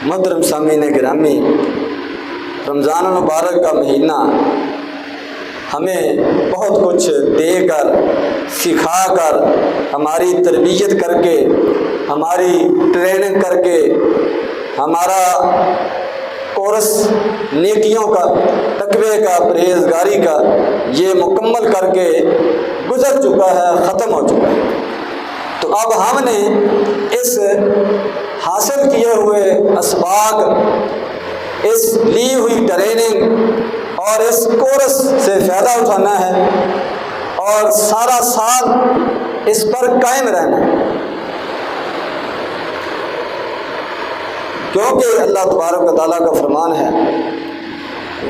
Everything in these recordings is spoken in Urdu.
محترم سامعین گرامی، رمضان المبارک کا مہینہ ہمیں بہت کچھ دے کر، سکھا کر، ہماری تربیت کر کے، ہماری ٹریننگ کر کے، ہمارا کورس نیکیوں کا، تقوی کا، پرہیزگاری کا یہ مکمل کر کے گزر چکا ہے، ختم ہو چکا ہے۔ تو اب ہم نے اس حاصل کیے ہوئے اسباق، اس لی ہوئی ٹریننگ اور اس کورس سے فائدہ اٹھانا ہے اور سارا سال اس پر قائم رہنا ہے، کیونکہ اللہ تبارک و تعالیٰ کا فرمان ہے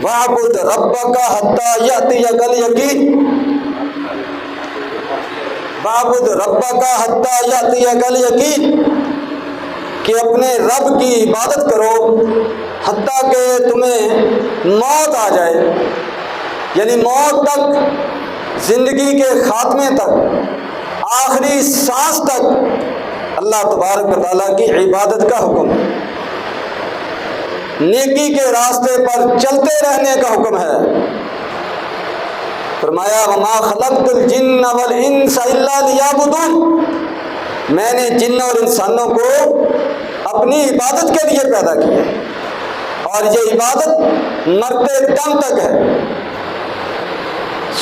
وَاعْبُدْ رَبَّكَ حَتَّى يَأْتِيَكَ الْيَقِينُ، وَاعْبُدْ رَبَّكَ حَتَّى يَأْتِيَكَ الْيَقِينُ، کہ اپنے رب کی عبادت کرو حتیٰ کہ تمہیں موت آ جائے، یعنی موت تک، زندگی کے خاتمے تک، آخری سانس تک اللہ تبارک و تعالیٰ کی عبادت کا حکم ہے، نیکی کے راستے پر چلتے رہنے کا حکم ہے۔ فرمایا وَمَا خَلَقْتُ الْجِنَّ وَالْإِنسَ إِلَّا لِيَعْبُدُونَ، میں نے جن اور انسانوں کو اپنی عبادت کے لیے پیدا کیا، اور یہ عبادت مرتے دم تک ہے۔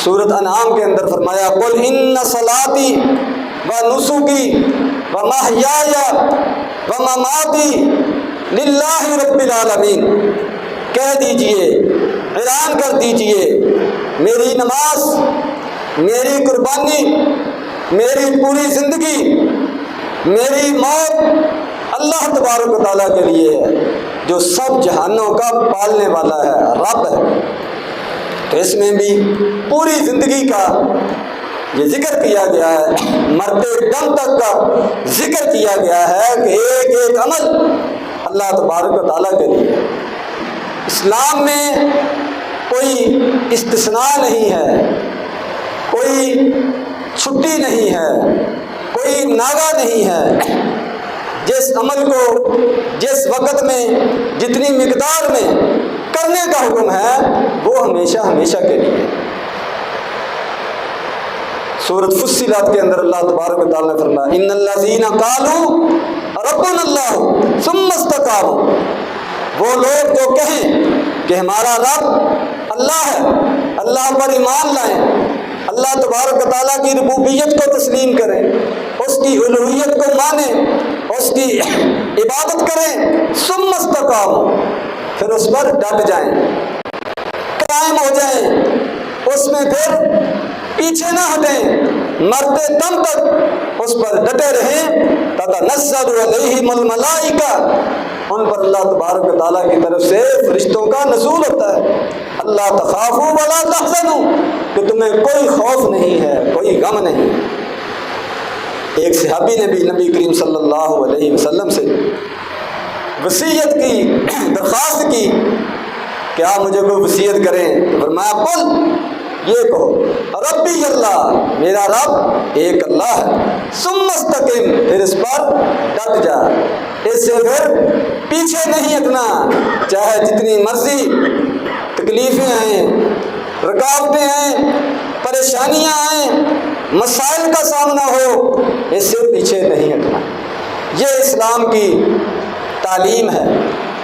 سورۃ انعام کے اندر فرمایا قُلْ إِنَّ صَلَاتِي وَنُسُكِي وَمَحْيَايَ وَمَمَاتِي لِلَّهِ رَبِّ الْعَالَمِينَ، کہہ دیجئے، اعلان کر دیجئے، میری نماز، میری قربانی، میری پوری زندگی، میری موت اللہ تبارک و تعالیٰ کے لیے ہے، جو سب جہانوں کا پالنے والا ہے، رب ہے۔ تو اس میں بھی پوری زندگی کا یہ ذکر کیا گیا ہے، مرتے دم تک کا ذکر کیا گیا ہے کہ ایک ایک عمل اللہ تبارک و تعالیٰ کے لیے۔ اسلام میں کوئی استثناء نہیں ہے، کوئی چھٹی نہیں ہے، کوئی ناغہ نہیں ہے۔ جس عمل کو جس وقت میں جتنی مقدار میں کرنے کا حکم ہے وہ ہمیشہ ہمیشہ کے لیے۔ سورۃ فصلت کے اندر اللہ تبارک و تعالیٰ نے فرمایا ان الذین قالوا ربنا اللہ ثم استقاموا، وہ لوگ جو کہیں کہ ہمارا رب اللہ ہے، اللہ پر ایمان لائیں، اللہ تبارک و تعالیٰ کی ربوبیت کو تسلیم کریں، اس کی الوہیت کو مانیں، اس کی عبادت کریں، ثم استقاموا، پھر اس پر ڈٹ جائیں، قائم ہو جائیں، اس میں پھر پیچھے نہ ہٹیں، مرتے دم تک اس پر ڈٹے رہیں۔ تتنزل علیہم الملائکہ، ان پر اللہ تبارک و تعالیٰ کی طرف سے فرشتوں کا نزول ہوتا ہے، اللہ تخافوا ولا تحزنوا، کہ تمہیں کوئی خوف نہیں ہے، کوئی غم نہیں۔ ایک صحابی نے بھی نبی کریم صلی اللہ علیہ وسلم سے وصیت کی، درخواست کی کہ آپ مجھے کوئی وصیت کریں، تو فرمایا قل، یہ کہو ربی اللہ، میرا رب ایک اللہ ہے، ثم استقم، پھر اس پر ڈٹ جا، اس سے پھر پیچھے نہیں ہٹنا، چاہے جتنی مرضی تکلیفیں آئیں، رکاوٹیں آئیں، پریشانیاں آئیں، مسائل کا سامنا ہو، اس سے پیچھے نہیں ہٹنا۔ یہ اسلام کی تعلیم ہے،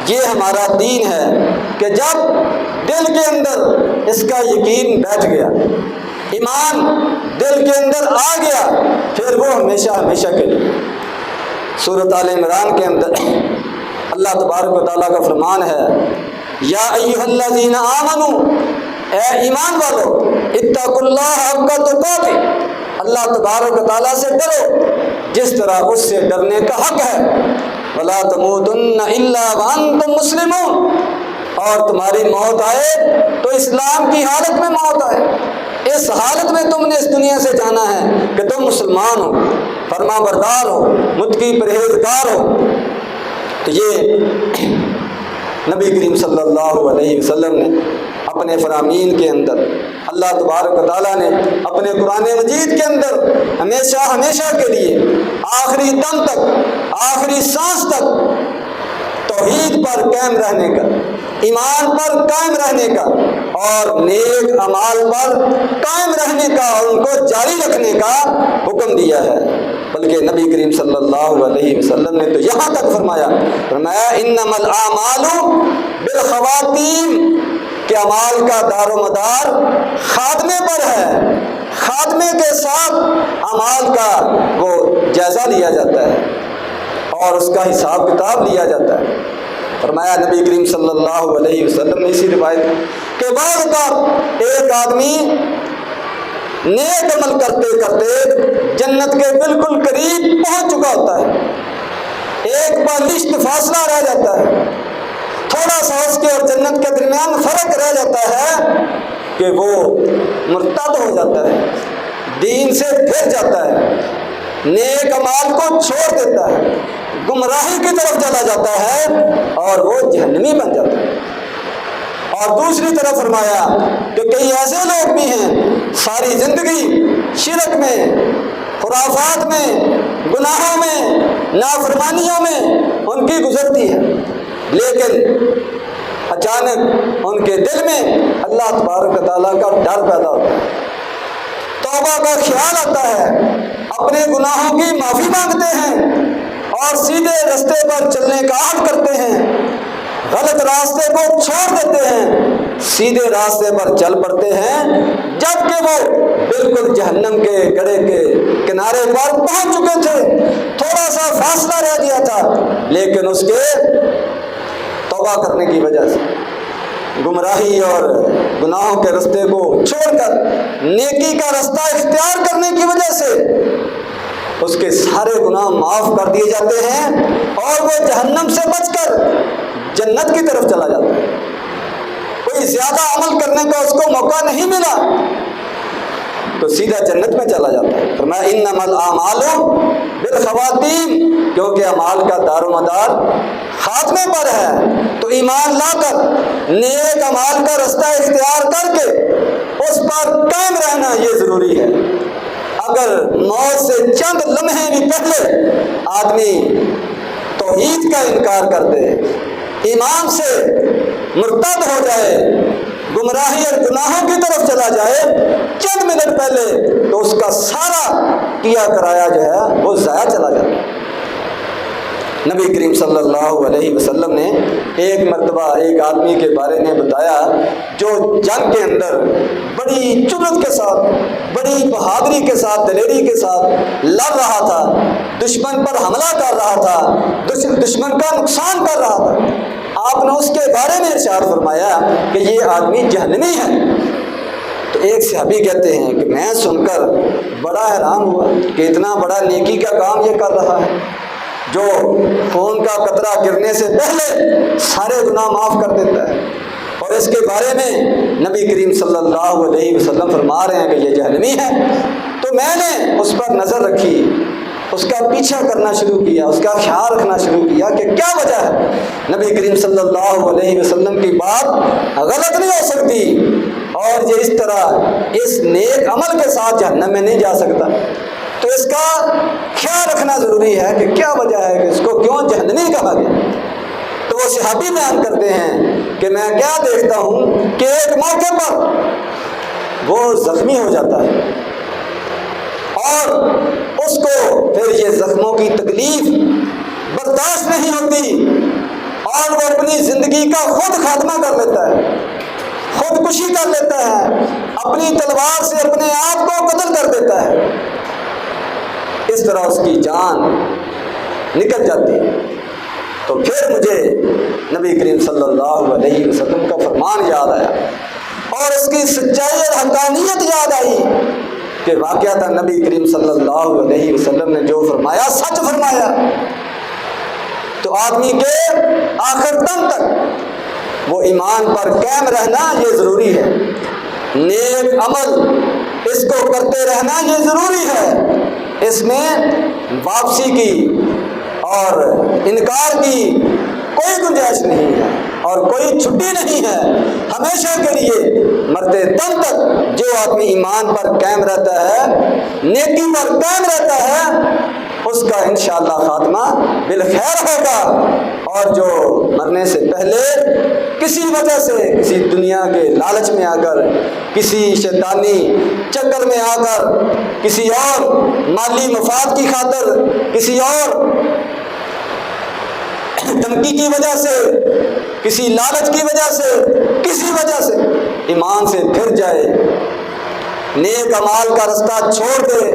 یہ ہمارا دین ہے کہ جب دل کے اندر اس کا یقین بیٹھ گیا، ایمان دل کے اندر آ گیا، پھر وہ ہمیشہ ہمیشہ کے لیے۔ سورۃ آل عمران کے اندر اللہ تبارک و تعالیٰ کا فرمان ہے یا ایھا الذین آمنوا، اے ایمان والو، اتقوا اللہ حق تقاتہ، اللہ تبارک و تعالیٰ سے ڈرو جس طرح اس سے ڈرنے کا حق ہے، ولا تموتن الا وانتم مسلمون، اور تمہاری موت آئے تو اسلام کی حالت میں موت آئے، اس حالت میں تم نے اس دنیا سے جانا ہے کہ تم مسلمان ہو، فرما بردار ہو، متقی پرہیزگار ہو۔ تو یہ نبی کریم صلی اللہ علیہ وسلم نے اپنے فرامین کے اندر، اللہ تبارک و تعالیٰ نے اپنے قرآن مجید کے اندر ہمیشہ ہمیشہ کے لیے، آخری دم تک، آخری سانس تک توحید پر قائم رہنے کا، ایمان پر قائم رہنے کا اور نیک اعمال پر قائم رہنے کا اور ان کو جاری رکھنے کا حکم دیا ہے۔ بلکہ نبی کریم صلی اللہ علیہ وسلم نے تو یہاں تک فرمایا انما الاعمال بالخواتیم، کہ اعمال کا دار و مدار خاتمے پر ہے، خاتمے کے ساتھ اعمال کا وہ جائزہ لیا جاتا ہے اور اس کا حساب کتاب لیا جاتا ہے۔ فرمایا نبی کریم صلی اللہ علیہ وسلم نے اسی روایت کہ بعض اوقات ایک آدمی نیک عمل کرتے کرتے جنت کے بالکل قریب پہنچ چکا ہوتا ہے، ایک بالشت فاصلہ رہ جاتا ہے، تھوڑا سا اس کے اور جنت کے درمیان فرق رہ جاتا ہے کہ وہ مرتد ہو جاتا ہے، دین سے پھر جاتا ہے، نیک اعمال کو چھوڑ دیتا ہے، گمراہی کی طرف چلا جاتا ہے اور وہ جہنمی بن جاتا ہے۔ اور دوسری طرف فرمایا کہ کئی ایسے لوگ بھی ہیں ساری زندگی شرک میں، خرافات میں، گناہوں میں، نافرمانیوں میں ان کی گزرتی ہے، لیکن اچانک ان کے دل میں اللہ تبارک و تعالیٰ کا ڈر پیدا ہوتا ہے، توبہ کا خیال آتا ہے، اپنے گناہوں کی معافی مانگتے ہیں اور سیدھے راستے پر چلنے کا عہد کرتے ہیں، غلط راستے کو چھوڑ دیتے ہیں، سیدھے راستے پر چل پڑتے ہیں، جبکہ وہ بالکل جہنم کے گڑھے کے کنارے پر پہنچ چکے تھے، تھوڑا سا فاصلہ رہ گیا تھا، لیکن اس کے توبہ کرنے کی وجہ سے، گمراہی اور گناہوں کے راستے کو چھوڑ کر نیکی کا راستہ اختیار کرنے کی وجہ سے اس کے سارے گناہ معاف کر دیے جاتے ہیں اور وہ جہنم سے بچ کر جنت کی طرف چلا جاتا ہے۔ کوئی زیادہ عمل کرنے کا اس کو موقع نہیں ملا تو سیدھا جنت میں چلا جاتا ہے۔ فرمایا انما الاعمال بالخواتیم، کیونکہ اعمال کا دار و مدار خاتمے پر ہے، تو ایمان لا کر نیک اعمال کا راستہ اختیار کر کے اس پر قائم رہنا یہ ضروری ہے۔ اگر موت سے چند لمحے بھی پہلے آدمی توحید کا انکار کر دے، ایمان سے مرتد ہو جائے، گمراہی اور گناہوں کی طرف چلا جائے چند منٹ پہلے، تو اس کا سارا کیا کرایا جو ہے وہ ضائع چلا جاتا ہے۔ نبی کریم صلی اللہ علیہ وسلم نے ایک مرتبہ ایک آدمی کے بارے میں بتایا جو جنگ کے اندر بڑی جرأت کے ساتھ، بڑی بہادری کے ساتھ، دلیری کے ساتھ لڑ رہا تھا، دشمن پر حملہ کر رہا تھا، دشمن کا نقصان کر رہا تھا۔ آپ نے اس کے بارے میں ارشاد فرمایا کہ یہ آدمی جہنمی ہے۔ تو ایک صحابی کہتے ہیں کہ میں سن کر بڑا حیران ہوا کہ اتنا بڑا نیکی کا کام یہ کر رہا ہے، جو خون کا قطرہ گرنے سے پہلے سارے گناہ معاف کر دیتا ہے، اور اس کے بارے میں نبی کریم صلی اللہ علیہ وسلم فرما رہے ہیں کہ یہ جہنمی ہے۔ تو میں نے اس پر نظر رکھی، اس کا پیچھا کرنا شروع کیا، اس کا خیال رکھنا شروع کیا کہ کیا وجہ ہے۔ نبی کریم صلی اللہ علیہ وسلم کی بات غلط نہیں ہو سکتی اور یہ اس طرح اس نیک عمل کے ساتھ جہنم میں نہیں جا سکتا، تو اس کا خیال رکھنا ضروری ہے کہ کیا وجہ ہے کہ اس کو کیوں جہنمی کہا گیا۔ تو وہ صحابی بیان کرتے ہیں کہ میں کیا دیکھتا ہوں کہ ایک موقع پر وہ زخمی ہو جاتا ہے اور اس کو پھر یہ زخموں کی تکلیف برداشت نہیں ہوتی اور وہ اپنی زندگی کا خود خاتمہ کر لیتا ہے، خودکشی کر لیتا ہے، اپنی تلوار سے اپنے آپ کو قتل کر دیتا ہے۔ اس طرح اس کی جان نکل جاتی ہے۔ تو پھر مجھے نبی کریم صلی اللہ علیہ وسلم کا فرمان یاد آیا اور اس کی سچائی اور حقانیت یاد آئی کہ واقعہ نبی کریم صلی اللہ علیہ وسلم نے جو فرمایا سچ فرمایا۔ تو آدمی کے آخر دم تک وہ ایمان پر قائم رہنا یہ ضروری ہے، نیک عمل اس کو کرتے رہنا یہ ضروری ہے، اس میں واپسی کی اور انکار کی کوئی گنجائش نہیں ہے اور کوئی چھٹی نہیں ہے۔ ہمیشہ کے لیے مرتے دم تک جو آدمی ایمان پر قائم رہتا ہے، نیکی پر قائم رہتا ہے، اس کا انشاءاللہ خاتمہ بالخیر ہوگا، اور جو مرنے سے پہلے کسی وجہ سے کسی دنیا کے لالچ میں آ کر، کسی شیطانی چکر میں آ کر، کسی اور مالی مفاد کی خاطر، کسی اور دھمکی کی وجہ سے، کسی لالچ کی وجہ سے، کسی وجہ سے ایمان سے پھر جائے، نیک اعمال کا رستہ چھوڑ دے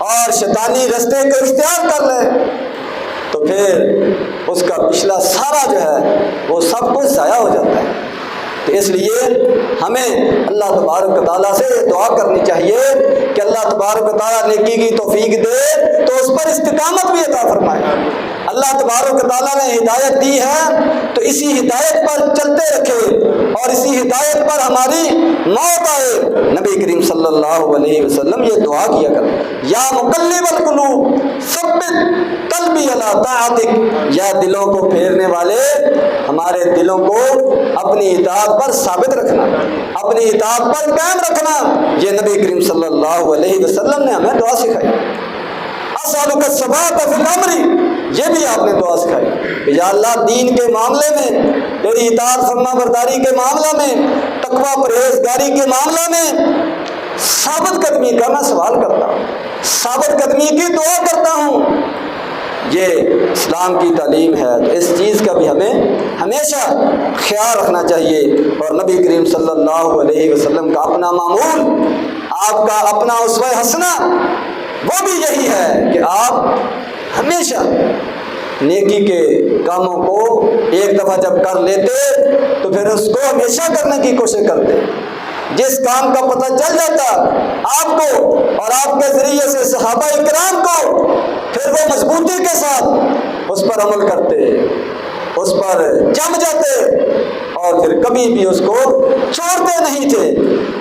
اور شیطانی رستے کو اختیار کر لے، تو پھر اس کا پچھلا سارا جو ہے وہ سب کچھ ضائع ہو جاتا ہے۔ تو اس لیے ہمیں اللہ تبارک و تعالیٰ سے دعا کرنی چاہیے کہ اللہ تبارک و تعالیٰ نیکی کی توفیق دے تو اس پر استقامت بھی عطا فرمائے۔ اللہ تبارک و تعالیٰ نے ہدایت دی ہے تو اسی ہدایت پر چلتے رکھے اور اسی ہدایت پر ہماری موت آئے۔ نبی کریم صلی اللہ علیہ وسلم یہ دعا کیا کر، یا مقلب القلوب ثبت قلبی علی طاعتک، یا دلوں کو پھیرنے والے ہمارے دلوں کو اپنی اطاعت پر ثابت رکھنا، اپنی اطاعت پر قائم رکھنا، یہ نبی کریم صلی اللہ علیہ وسلم نے ہمیں دعا سکھائی۔ اسألک الثبات فی الامر، یہ بھی آپ نے دعا سکھائی کہ یا اللہ دین کے معاملے میں، تیری اطاعت فرما برداری کے معاملہ میں، تقوی پرہیزگاری کے معاملہ میں ثابت قدمی کا میں سوال کرتا ہوں، ثابت قدمی کی دعا کرتا ہوں۔ یہ اسلام کی تعلیم ہے، تو اس چیز کا بھی ہمیں ہمیشہ خیال رکھنا چاہیے۔ اور نبی کریم صلی اللہ علیہ وسلم کا اپنا معمول، آپ کا اپنا اسوہ حسنہ وہ بھی یہی ہے کہ آپ ہمیشہ نیکی کے کاموں کو ایک دفعہ جب کر لیتے تو پھر اس کو ہمیشہ کرنے کی کوشش کرتے۔ جس کام کا پتہ چل جاتا آپ کو اور آپ کے ذریعے سے صحابہ اکرام کو، پھر وہ مضبوطی کے ساتھ اس پر عمل کرتے، اس پر جم جاتے اور پھر کبھی بھی اس کو چھوڑتے نہیں تھے،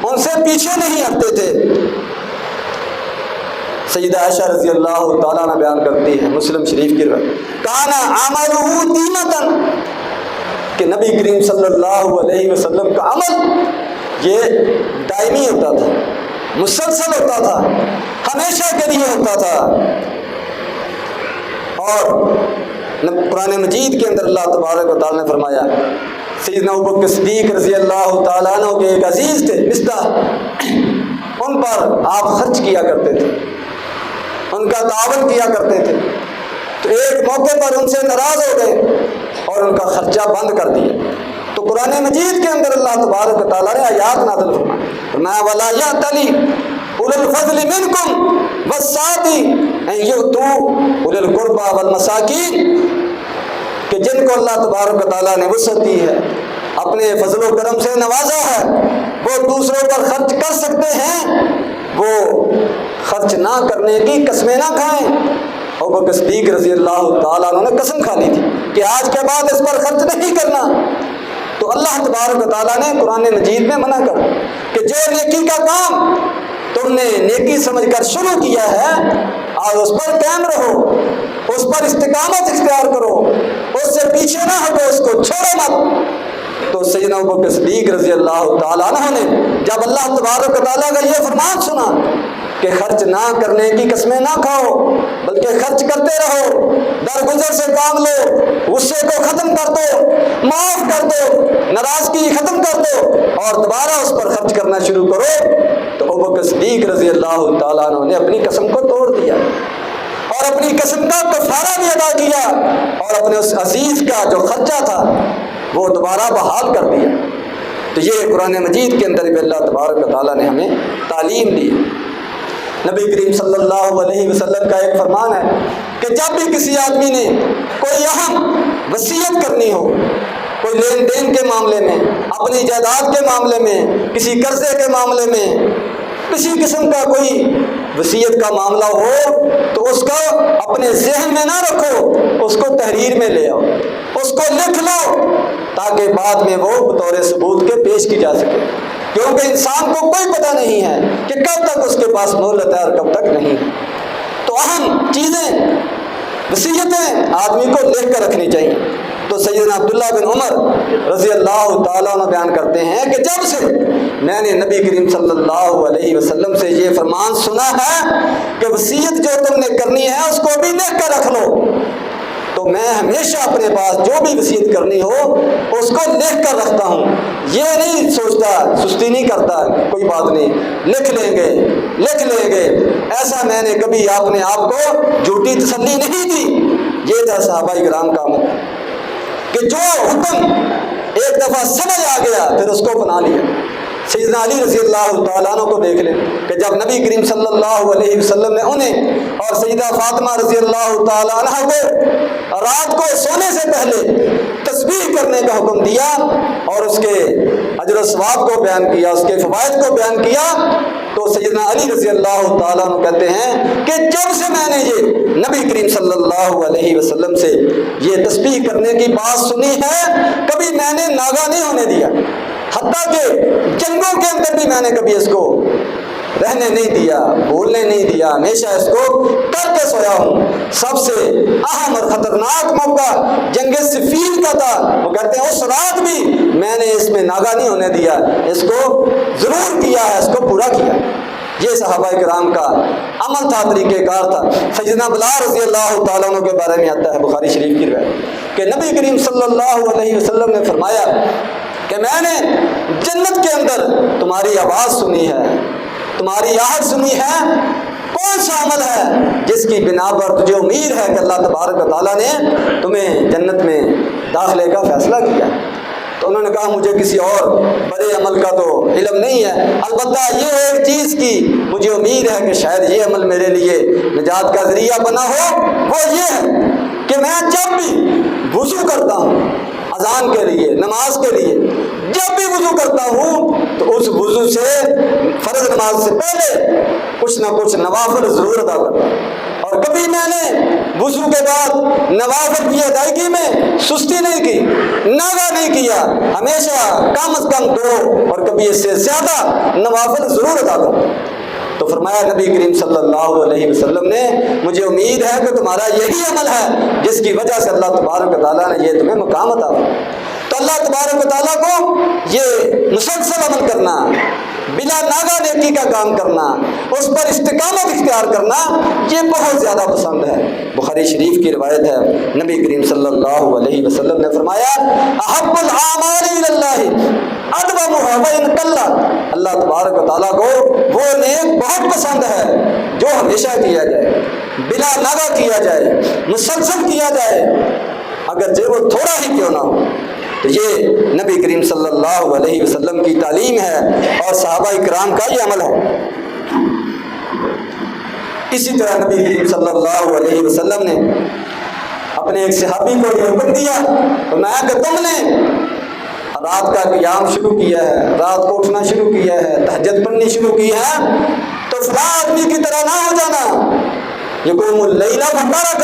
ان سے پیچھے نہیں ہٹتے تھے۔ سیدہ عائشہ رضی اللہ تعالیٰ عنہ بیان کرتی ہے، مسلم شریف کی روایت، کانا عملہ دیمتن، کہ نبی کریم صلی اللہ علیہ وسلم کا عمل یہ دائمی ہوتا تھا، مسلسل ہوتا تھا، ہمیشہ کے لیے ہوتا تھا۔ اور قرآن مجید کے اندر اللہ تبارک و تعالیٰ نے فرمایا، سیدنا ابوبکر صدیق رضی اللہ تعالیٰ عنہ کے ایک عزیز تھے مصطح، ان پر آپ خرچ کیا کرتے تھے، ان کا تعاون کیا کرتے تھے، تو ایک موقع پر ان سے ناراض ہو گئے اور ان کا خرچہ بند کر دیا۔ تو قرآن مجید کے اندر اللہ تبارک و تعالیٰ نے آیات نازل فرمائی، وَلَا يَأْتَلِ أُولُو الْفَضْلِ مِنْكُمْ وَالسَّعَةِ أَنْ يُؤْتُوا أُولِي الْقُرْبَى وَالْمَسَاكِينَ، کہ جن کو اللہ تبارک و تعالیٰ نے وسعت دی ہے، اپنے فضل و کرم سے نوازا ہے، وہ دوسروں پر خرچ کر سکتے ہیں، وہ خرچ نہ کرنے کی قسمیں نہ کھائیں۔ ابوبکر صدیق رضی اللہ تعالیٰ عنہ نے قسم کھا لی تھی کہ آج کے بعد اس پر خرچ نہیں کرنا۔ تو اللہ تبارک و تعالیٰ نے قرآن مجید میں منع کر کہ جو نیکی کا کام تم نے نیکی سمجھ کر شروع کیا ہے، اور اس پر قائم رہو، اس پر استقامت اختیار کرو، اس سے پیچھے نہ ہٹو، اس کو چھوڑو مت۔ تو سیدنا ابوبکر صدیق رضی اللہ تعالیٰ عنہ نے جب اللہ تبارک و تعالیٰ کا یہ فرمان سنا کہ خرچ نہ کرنے کی قسمیں نہ کھاؤ بلکہ خرچ کرتے رہو، درگزر سے کام لو، غصے کو ختم کر دو، معاف کر دو، ناراضگی ختم کر دو اور دوبارہ اس پر خرچ کرنا شروع کرو، تو ابوبکر صدیق رضی اللہ تعالیٰ عنہ نے اپنی قسم کو توڑ دیا اور اپنی قسم کا کفارہ بھی ادا کیا اور اپنے اس عزیز کا جو خرچہ تھا وہ دوبارہ بحال کر دیا۔ تو یہ قرآن مجید کے اندر بھی اللہ تبارک و تعالیٰ نے ہمیں تعلیم دی۔ نبی کریم صلی اللہ علیہ وسلم کا ایک فرمان ہے کہ جب بھی کسی آدمی نے کوئی اہم وصیت کرنی ہو، کوئی لین دین کے معاملے میں، اپنی جائیداد کے معاملے میں، کسی قرضے کے معاملے میں، کسی قسم کا کوئی وصیت کا معاملہ ہو، تو اس کو اپنے ذہن میں نہ رکھو، اس کو تحریر میں لے آؤ، اس کو لکھ لو تاکہ بعد میں وہ بطور ثبوت کے پیش کی جا سکے، کیونکہ انسان کو کوئی پتہ نہیں ہے کہ کب تک اس کے پاس مہلت ہے اور کب تک نہیں۔ تو اہم چیزیں، وصیتیں آدمی کو لکھ کر رکھنی چاہیے۔ تو سیدنا عبداللہ بن عمر رضی اللہ تعالیٰ عنہ بیان کرتے ہیں کہ جب سے میں نے نبی کریم صلی اللہ علیہ وسلم سے یہ فرمان سنا ہے کہ وصیت جو تم نے کرنی ہے اس کو بھی لکھ کر رکھ لو، تو میں ہمیشہ اپنے پاس جو بھی وصیت کرنی ہو اس کو لکھ کر رکھتا ہوں۔ یہ نہیں سوچتا، سستی نہیں کرتا، کوئی بات نہیں، لکھ لیں گے۔ ایسا میں نے کبھی اپنے آپ کو جھوٹی تسلی نہیں دی۔ یہ تھا صحابہ کرام کا عمل کہ جو حکم ایک دفعہ سمجھ آ گیا پھر اس کو بنا لیا۔ سیدنا علی رضی اللہ تعالیٰ عنہ کو دیکھ لیں کہ جب نبی کریم صلی اللہ علیہ وسلم نے انہیں اور سیدہ فاطمہ رضی اللہ تعالیٰ عنہ کو رات کو سونے سے پہلے تسبیح کرنے کا حکم دیا اور اس کے اجر و ثواب کو بیان کیا، اس کے فوائد کو بیان کیا، تو سیدنا علی رضی اللہ تعالیٰ عنہ کہتے ہیں کہ جب سے میں نے یہ نبی کریم صلی اللہ علیہ وسلم سے یہ تسبیح کرنے کی بات سنی ہے کبھی میں نے ناغہ نہیں ہونے دیا، حتیٰ کہ جنگوں کے اندر بھی میں نے کبھی اس کو رہنے نہیں دیا، بھولنے نہیں دیا، ہمیشہ اس کو کر کے سویا ہوں۔ سب سے اہم اور خطرناک موقع جنگ صفین کا تھا، وہ کہتے ہیں اس رات بھی میں نے اس میں ناغہ نہیں ہونے دیا، اس کو ضرور کیا ہے، اس کو پورا کیا۔ یہ صحابہ کرام کا عمل تھا، طریقہ کار تھا۔ سیدنا بلال رضی اللہ تعالیٰ عنہ کے بارے میں آتا ہے بخاری شریف کی روایت کہ نبی کریم صلی اللہ علیہ وسلم نے فرمایا کہ میں نے جنت کے اندر تمہاری آواز سنی ہے، تمہاری آہٹ سنی ہے، کون سا عمل ہے جس کی بنا پر تجھے امید ہے کہ اللہ تبارک و تعالیٰ نے تمہیں جنت میں داخلے کا فیصلہ کیا؟ تو انہوں نے کہا مجھے کسی اور بڑے عمل کا تو علم نہیں ہے، البتہ یہ ایک چیز کی مجھے امید ہے کہ شاید یہ عمل میرے لیے نجات کا ذریعہ بنا ہو، وہ یہ ہے کہ میں جب بھی وضو کرتا ہوں اذان کے لیے، نماز کے لیے، جب بھی وضو کرتا ہوں تو اس وضو سے فرض نماز سے پہلے کچھ نہ کچھ نوافل ضرور ادا کرتا ہوں، اور کبھی میں نے وضو کے بعد نوافل کی ادائیگی میں سستی نہیں کی، ناغہ نہیں کیا، ہمیشہ کم از کم 2 اور کبھی اس سے زیادہ نوافل ضرور ادا کرتا ہوں۔ تو فرمایا نبی کریم صلی اللہ علیہ وسلم نے مجھے امید ہے کہ تمہارا یہی عمل ہے جس کی وجہ سے اللہ تبارک و تعالیٰ نے یہ تمہیں مقام عطا فرمایا۔ تو اللہ تبارک و تعالیٰ کو یہ مسلسل عمل کرنا، بلا ناغہ نیکی کا کام کرنا، اس پر استقامت اختیار کرنا، یہ بہت زیادہ پسند ہے۔ بخاری شریف کی روایت ہے، نبی کریم صلی اللہ علیہ وسلم نے فرمایا احب الاعمال الی اللہ ادومھا وان قل، اللہ تبارک و تعالیٰ کو وہ نیک بہت پسند ہے جو ہمیشہ کیا جائے، بلا ناغہ کیا جائے، مسلسل کیا جائے، اگرچہ وہ تھوڑا ہی کیوں نہ ہو۔ تو یہ نبی کریم صلی اللہ علیہ وسلم کی تعلیم ہے اور صحابہ کرام کا یہ عمل ہے۔ اسی طرح نبی کریم صلی اللہ علیہ وسلم نے اپنے ایک صحابی کو یہ حکم دیا، فرمایا کہ تم نے رات کا قیام شروع کیا ہے، رات کو اٹھنا شروع کیا ہے، تہجد پڑھنی شروع کی ہے، تو فلاں آدمی کی طرح نہ ہو جانا یقوم اللیل فبارک،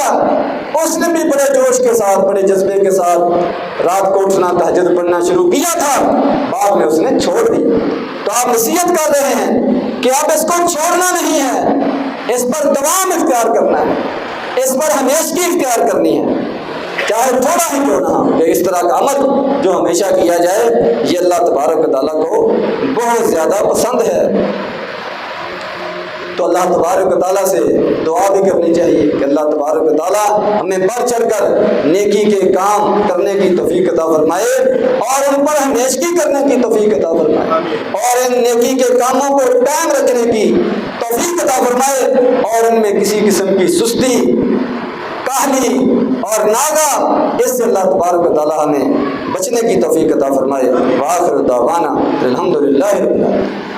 اس نے بھی بڑے جوش کے ساتھ، بڑے جذبے کے ساتھ رات کو اٹھنا، تہجد پڑھنا شروع کیا تھا، بعد میں اس نے چھوڑ دی۔ تو آپ نصیحت کر رہے ہیں کہ اب اس کو چھوڑنا نہیں ہے، اس پر دوام اختیار کرنا ہے، اس پر ہمیشگی اختیار کرنی ہے، چاہے تھوڑا ہی کیوں نہ ہو۔ کہ اس طرح کا عمل جو ہمیشہ کیا جائے یہ اللہ تبارک و تعالیٰ کو بہت زیادہ پسند ہے۔ تو اللہ تبارک و تعالیٰ سے دعا بھی کرنی چاہیے کہ اللہ تبارک و تعالیٰ ہمیں بڑھ چڑھ کر نیکی کے کام کرنے کی توفیق عطا فرمائے اور ان پر ہمیشگی کرنے کی توفیق عطا فرمائے اور ان نیکی کے کاموں کو قائم رکھنے کی توفیق عطا فرمائے اور ان میں کسی قسم کی سستی، کاہلی اور ناغہ، اس سے اللہ تبارک و تعالیٰ ہمیں بچنے کی توفیق عطا فرمائے۔ وآخر دعوانا الحمدللہ رب العالمین۔